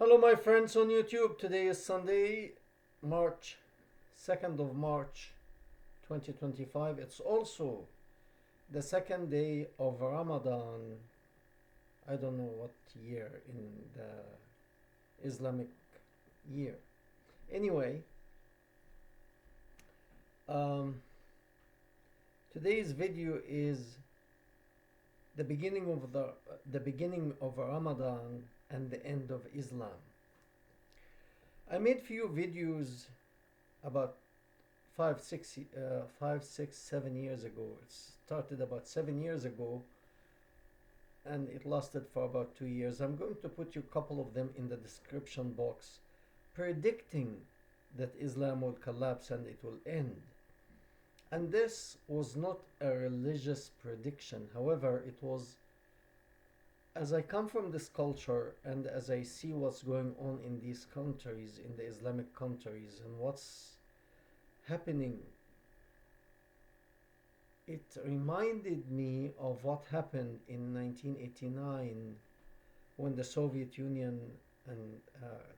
Hello, my friends on YouTube. Today is Sunday, March 2nd of March 2025. It's also the second day of Ramadan. I don't know what year in the Islamic year. Anyway, um, today's video is the beginning of Ramadan and the end of Islam. I made few videos about 7 years ago. It started about 7 years ago and it lasted for about 2 years. I'm going to put you a couple of them in the description box, predicting that Islam will collapse and it will end. And this was not a religious prediction. However, it was, as I come from this culture and as I see what's going on in these countries, in the Islamic countries, and what's happening, it reminded me of what happened in 1989 when the Soviet Union and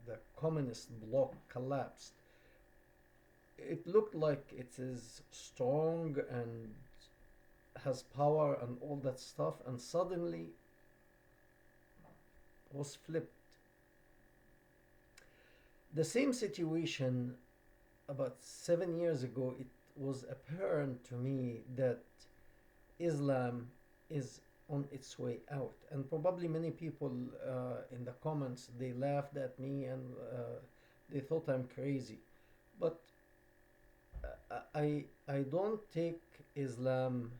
the communist bloc collapsed. It looked like it is strong and has power and all that stuff, and suddenly was flipped. The same situation about 7 years ago, it was apparent to me that Islam is on its way out. And probably many people in the comments, they laughed at me and they thought I'm crazy. But I don't take Islam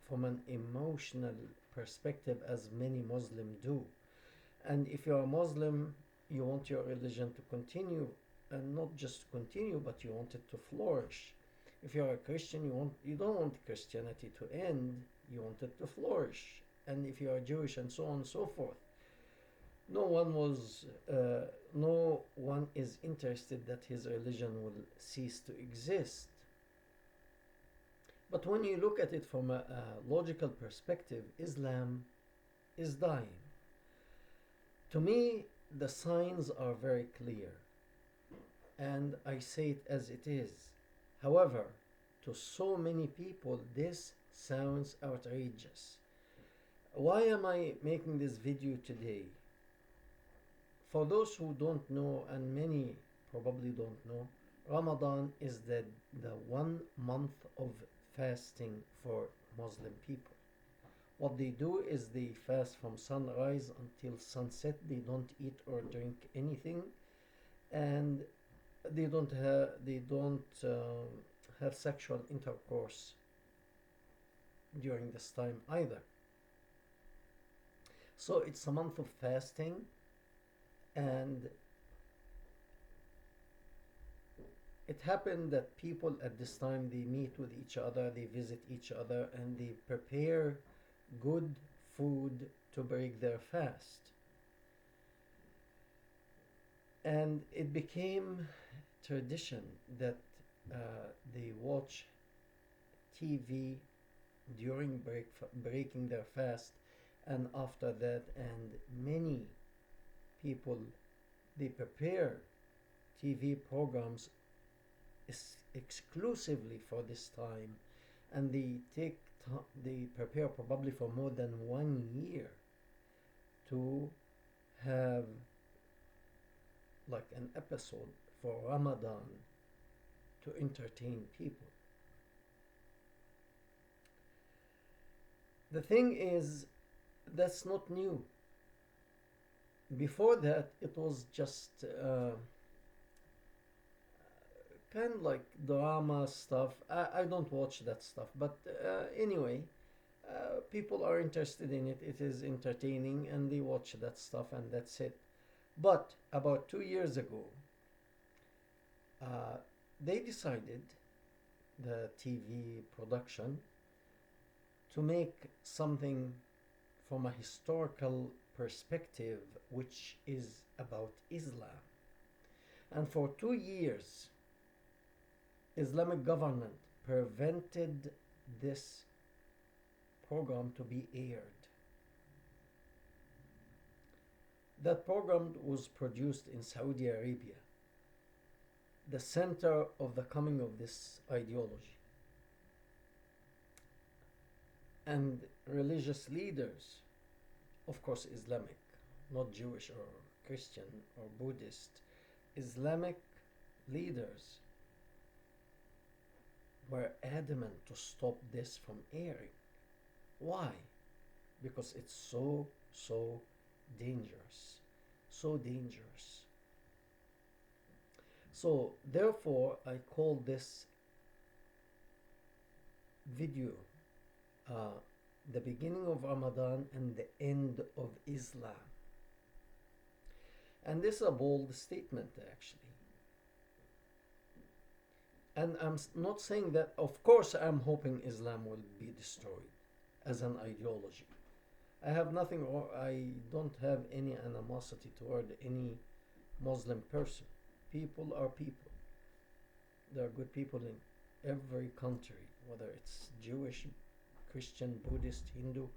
from an emotional perspective as many Muslims do. And if you're a Muslim, you want your religion to continue, and not just continue, but you want it to flourish. If you're a Christian, you don't want Christianity to end, you want it to flourish. And if you are Jewish, and so on and so forth, no one is interested that his religion will cease to exist. But when you look at it from a logical perspective, Islam is dying. To me, the signs are very clear, and I say it as it is. However, to so many people, this sounds outrageous. Why am I making this video today? For those who don't know, and many probably don't know, Ramadan is the 1 month of fasting for Muslim people. What they do is they fast from sunrise until sunset. They don't eat or drink anything, and they don't have sexual intercourse during this time either. So it's a month of fasting, and it happened that people at this time, they meet with each other, they visit each other, and they prepare good food to break their fast. And it became tradition that they watch TV during breaking their fast and after that, and many people, they prepare TV programs exclusively for this time, and they prepare probably for more than 1 year to have like an episode for Ramadan to entertain people. The thing is, that's not new. Before that, it was just kind of like drama stuff. I don't watch that stuff, but anyway, people are interested in it. It is entertaining, and they watch that stuff, and that's it. But about 2 years ago, uh, they decided, the TV production, to make something from a historical perspective, which is about Islam. And for 2 years, Islamic government prevented this program to be aired. That program was produced in Saudi Arabia, the center of the coming of this ideology. And religious leaders, of course, Islamic, not Jewish or Christian or Buddhist, Islamic leaders were adamant to stop this from airing. Why? Because it's so dangerous. So dangerous. So, therefore, I call this video uh, the beginning of Ramadan and the end of Islam. And this is a bold statement, actually. And I'm not saying that, of course, I'm hoping Islam will be destroyed as an ideology. I have nothing, or I don't have any animosity toward any Muslim person. People are people. There are good people in every country, whether it's Jewish, Christian, Buddhist, Hindu.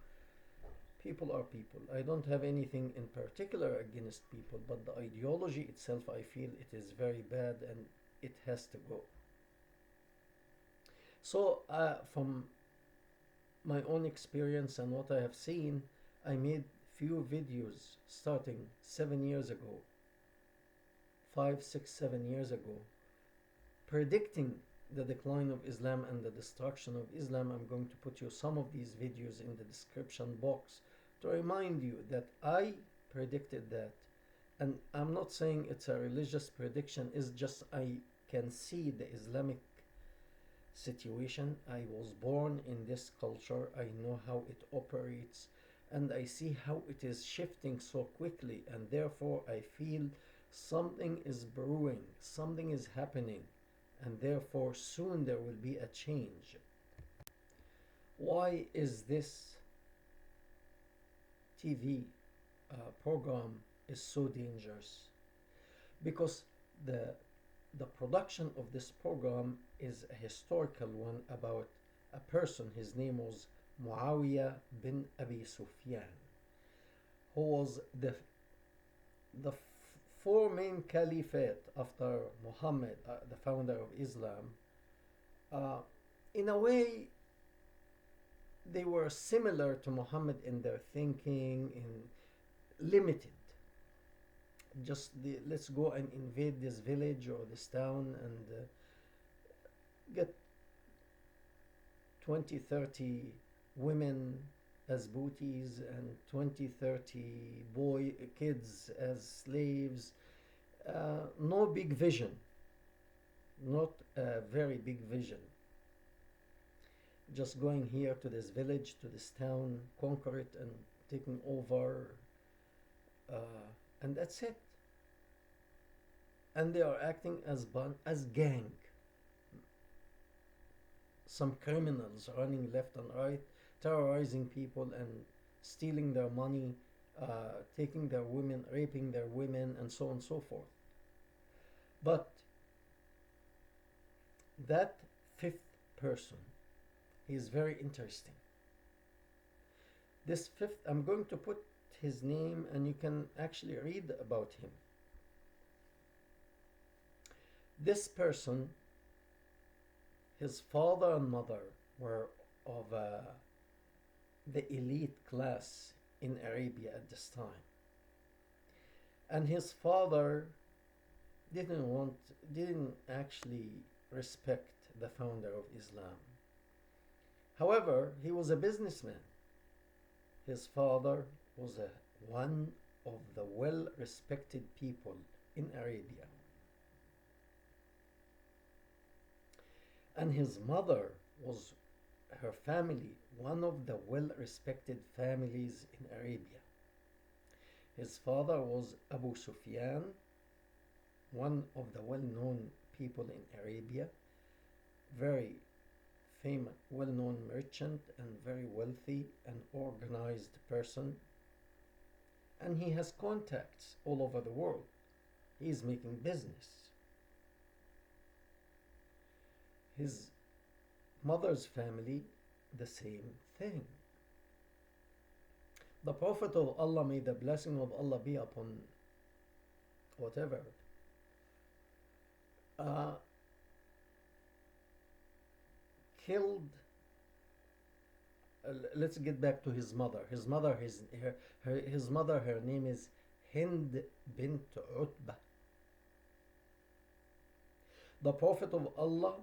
People are people. I don't have anything in particular against people, but the ideology itself, I feel it is very bad and it has to go. So, from my own experience and what I have seen, I made few videos starting 7 years ago, 5, 6, 7 years ago, predicting the decline of Islam and the destruction of Islam. I'm going to put you some of these videos in the description box to remind you that I predicted that. And I'm not saying it's a religious prediction, it's just I can see the Islamic situation. I was born in this culture, I know how it operates, and I see how it is shifting so quickly, and therefore I feel something is brewing, something is happening, and therefore soon there will be a change. Why is this TV program is so dangerous? Because the production of this program is a historical one about a person. His name was Muawiyah bin Abi Sufyan, who was the four main caliphate after Muhammad, the founder of Islam. In a way, they were similar to Muhammad in their thinking, in limited. Let's go and invade this village or this town and get 20, 30 women as booties and 20, 30 kids as slaves. No big vision, not a very big vision. Just going here to this village, to this town, conquer it and taking over, and that's it. And they are acting as gang. Some criminals running left and right, terrorizing people and stealing their money, taking their women, raping their women, and so on and so forth. But that fifth person, he is very interesting. This fifth, I'm going to put his name and you can actually read about him. This person, his father and mother were of the elite class in Arabia at this time. And his father didn't actually respect the founder of Islam. However, he was a businessman. His father was one of the well-respected people in Arabia. And his mother was, her family, one of the well-respected families in Arabia. His father was Abu Sufyan, one of the well-known people in Arabia, very famous, well-known merchant and very wealthy and organized person. And he has contacts all over the world. He is making business. His mother's family, the same thing. The Prophet of Allah, may the blessing of Allah be upon whatever, uh, killed. Let's get back to his mother. His mother, her name is Hind bint Utbah. The Prophet of Allah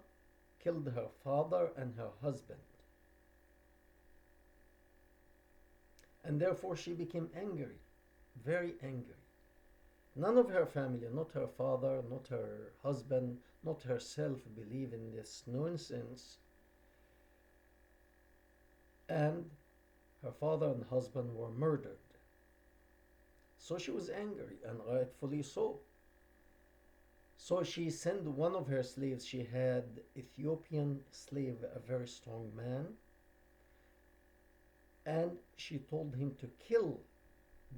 killed her father and her husband, and therefore she became angry, very angry. None of her family, not her father, not her husband, not herself, believe in this nonsense. And her father and husband were murdered. So she was angry, and rightfully so. So she sent one of her slaves. She had Ethiopian slave, a very strong man, and she told him to kill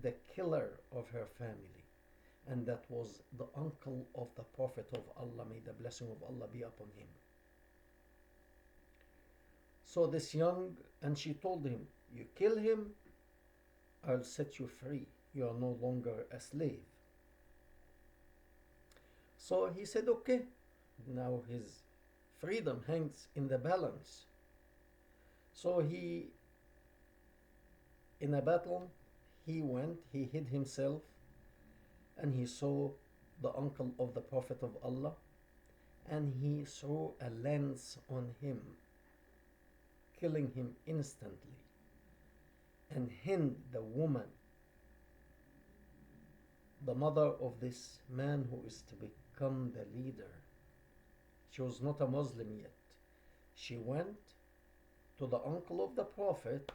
the killer of her family, and that was the uncle of the Prophet of Allah, may the blessing of Allah be upon him. So and she told him, you kill him, I'll set you free. You are no longer a slave. So he said, okay. Now his freedom hangs in the balance. So in a battle, he hid himself, and he saw the uncle of the Prophet of Allah, and he threw a lance on him, killing him instantly. And Hind, the woman, the mother of this man who is to become the leader, she was not a Muslim yet. She went to the uncle of the Prophet,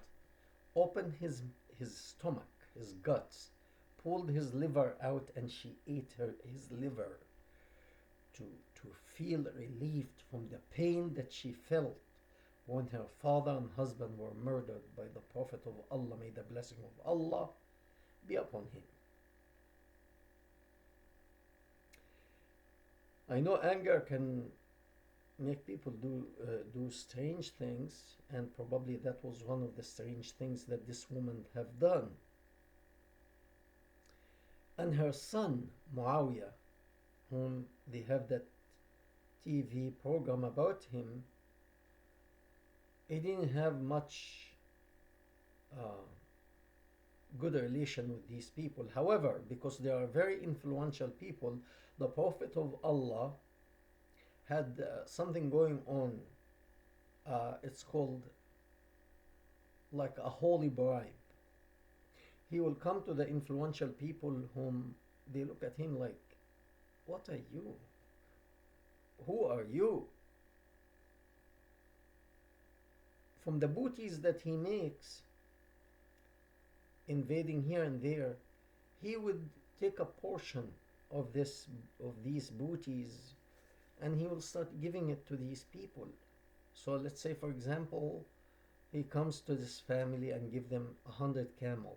opened his stomach, his guts, pulled his liver out, and she ate his liver to feel relieved from the pain that she felt when her father and husband were murdered by the Prophet of Allah, may the blessing of Allah be upon him. I know anger can make people do strange things, and probably that was one of the strange things that this woman have done. And her son Muawiyah, whom they have that TV program about him, he didn't have much good relation with these people. However, because they are very influential people, the Prophet of Allah had something going on. It's called like a holy bribe. He will come to the influential people whom they look at him like, what are you? Who are you? From the booties that he makes, invading here and there, he would take a portion of these booties, and he will start giving it to these people. So let's say, for example, he comes to this family and give them 100 camel.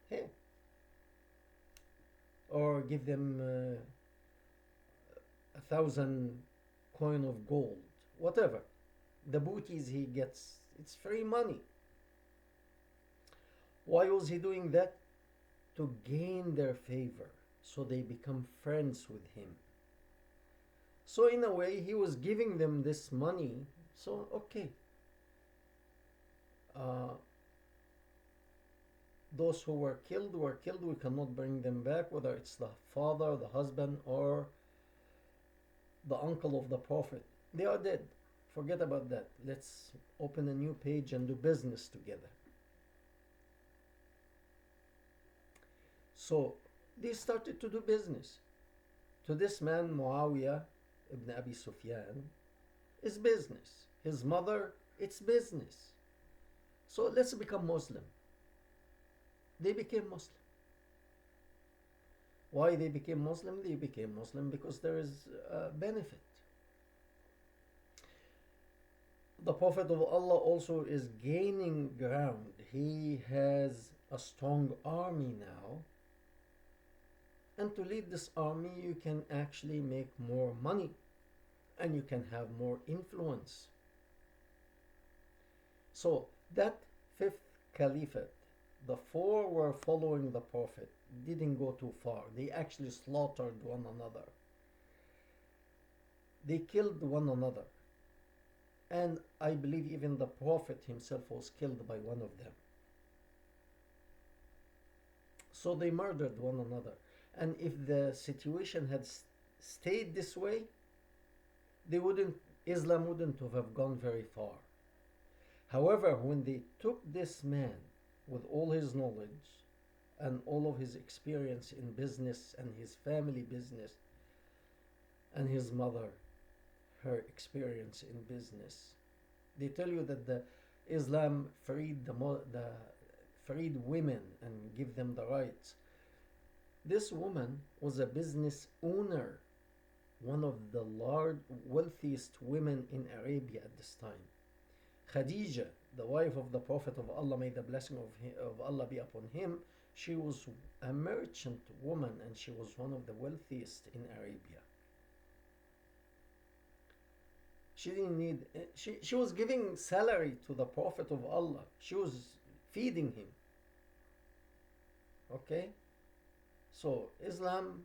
Hey. Or give them 1,000 coin of gold, whatever. The booties he gets, it's free money. Why was he doing that? To gain their favor, so they become friends with him. So in a way, he was giving them this money. So okay, those who were killed. We cannot bring them back, whether it's the father, the husband, or the uncle of the Prophet. They are dead. Forget about that. Let's open a new page and do business together. So they started to do business. To this man, Muawiyah ibn Abi Sufyan, is business. His mother, it's business. So let's become Muslim. They became Muslim. Why they became Muslim? They became Muslim because there is a benefit. The Prophet of Allah also is gaining ground. He has a strong army now. And to lead this army, you can actually make more money, and you can have more influence. So that fifth caliphate The four were following the Prophet, didn't go too far. They actually slaughtered one another. They killed one another. And I believe even the Prophet himself was killed by one of them. So they murdered one another. And if the situation had stayed this way, they wouldn't, Islam wouldn't have gone very far. However, when they took this man with all his knowledge and all of his experience in business and his family business and his mother, her experience in business, they tell you that the Islam the freed women and give them the rights. This woman was a business owner, one of the wealthiest women in Arabia at this time. Khadija, the wife of the Prophet of Allah, may the blessing of Allah be upon him, she was a merchant woman and she was one of the wealthiest in Arabia. She didn't need, she was giving salary to the Prophet of Allah. She was feeding him. Okay? So, Islam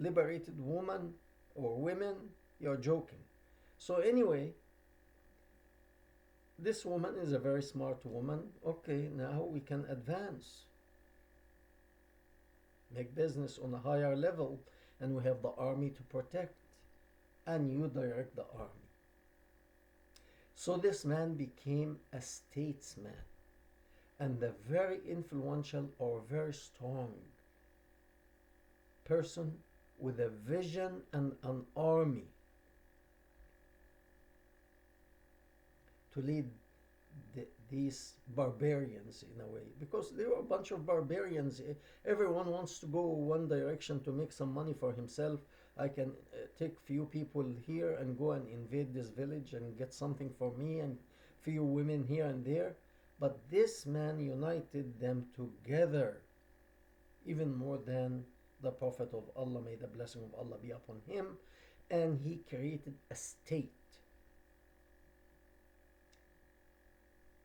liberated woman or women, you're joking. So, anyway, this woman is a very smart woman. Okay, now we can advance, make business on a higher level, and we have the army to protect, and you direct the army. So this man became a statesman and a very influential or very strong person with a vision and an army to lead these barbarians in a way, because they were a bunch of barbarians. Everyone wants to go one direction to make some money for himself. I can take few people here and go and invade this village and get something for me, and few women here and there. But this man united them together even more than the Prophet of Allah, may the blessing of Allah be upon him, and he created a state.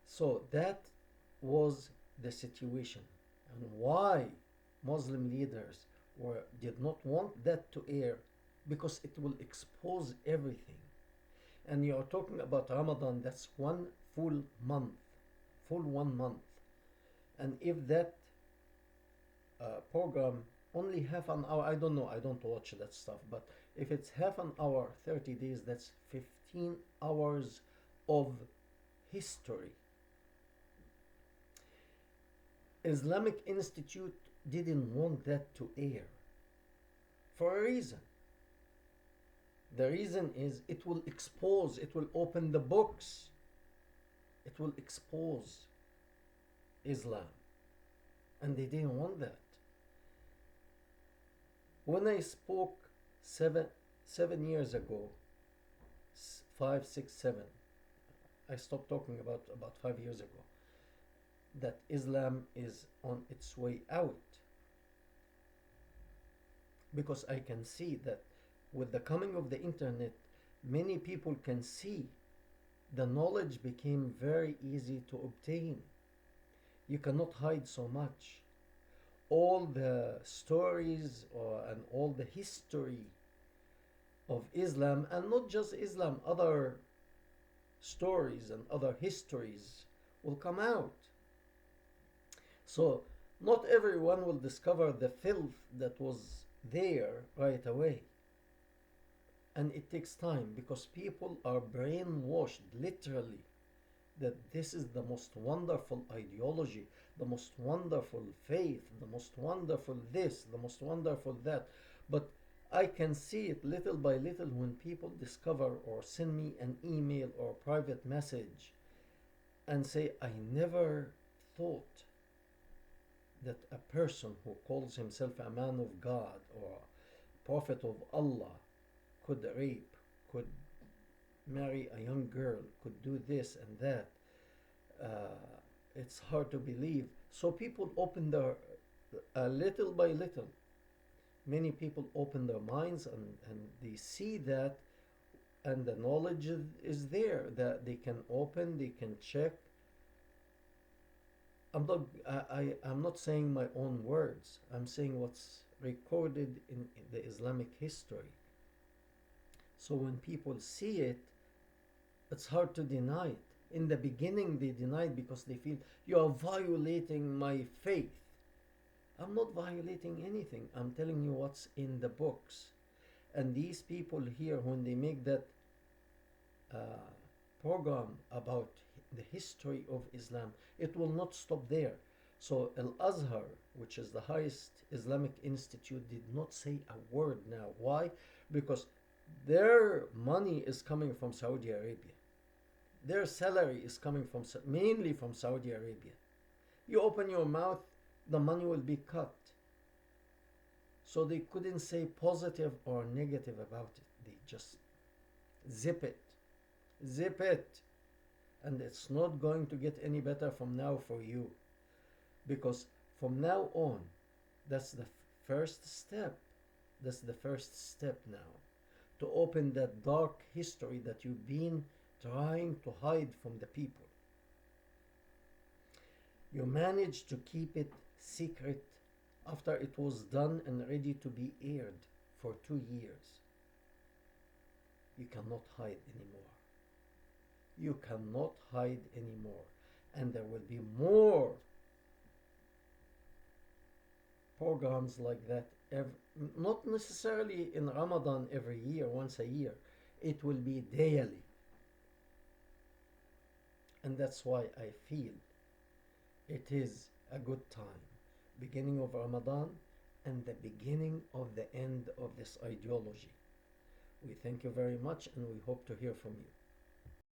So that was the situation, and why Muslim leaders did not want that to air, because it will expose everything. And you are talking about Ramadan, that's one full month, full 1 month. And if that program only half an hour, I don't know, I don't watch that stuff, but if it's half an hour, 30 days, that's 15 hours of history. Islamic Institute didn't want that to air for a reason. The reason is it will expose, it will open the books, it will expose Islam, and they didn't want that. When I spoke seven years ago, 5, 6, 7, I stopped talking about 5 years ago, that Islam is on its way out, because I can see that with the coming of the internet, many people can see the knowledge became very easy to obtain. You cannot hide so much. All the stories and all the history of Islam, and not just Islam, other stories and other histories will come out. So not everyone will discover the filth that was there right away. And it takes time, because people are brainwashed literally that this is the most wonderful ideology, the most wonderful faith, the most wonderful this, the most wonderful that. But I can see it little by little when people discover or send me an email or private message and say, I never thought that a person who calls himself a man of God or a prophet of Allah could rape, could marry a young girl, could do this and that. It's hard to believe. So people open their, little by little, many people open their minds, and they see that, and the knowledge is there, that they can open, they can check. I'm not saying my own words. I'm saying what's recorded in the Islamic history. So when people see it, it's hard to deny it. In the beginning, they denied because they feel you are violating my faith. I'm not violating anything. I'm telling you what's in the books. And these people here, when they make that uh, program about the history of Islam, it will not stop there. So Al Azhar, which is the highest Islamic institute, did not say a word now. Why? Because their money is coming from Saudi Arabia. Their salary is coming from mainly from Saudi Arabia. You open your mouth, the money will be cut. So they couldn't say positive or negative about it. They just zip it. Zip it. And it's not going to get any better from now for you. Because from now on, that's the first step. That's the first step now. To open that dark history that you've been trying to hide from the people. You managed to keep it secret after it was done and ready to be aired for 2 years. You cannot hide anymore. You cannot hide anymore. And there will be more programs like that, not necessarily in Ramadan every year, once a year. It will be daily. And that's why I feel it is a good time. Beginning of Ramadan and the beginning of the end of this ideology. We thank you very much and we hope to hear from you.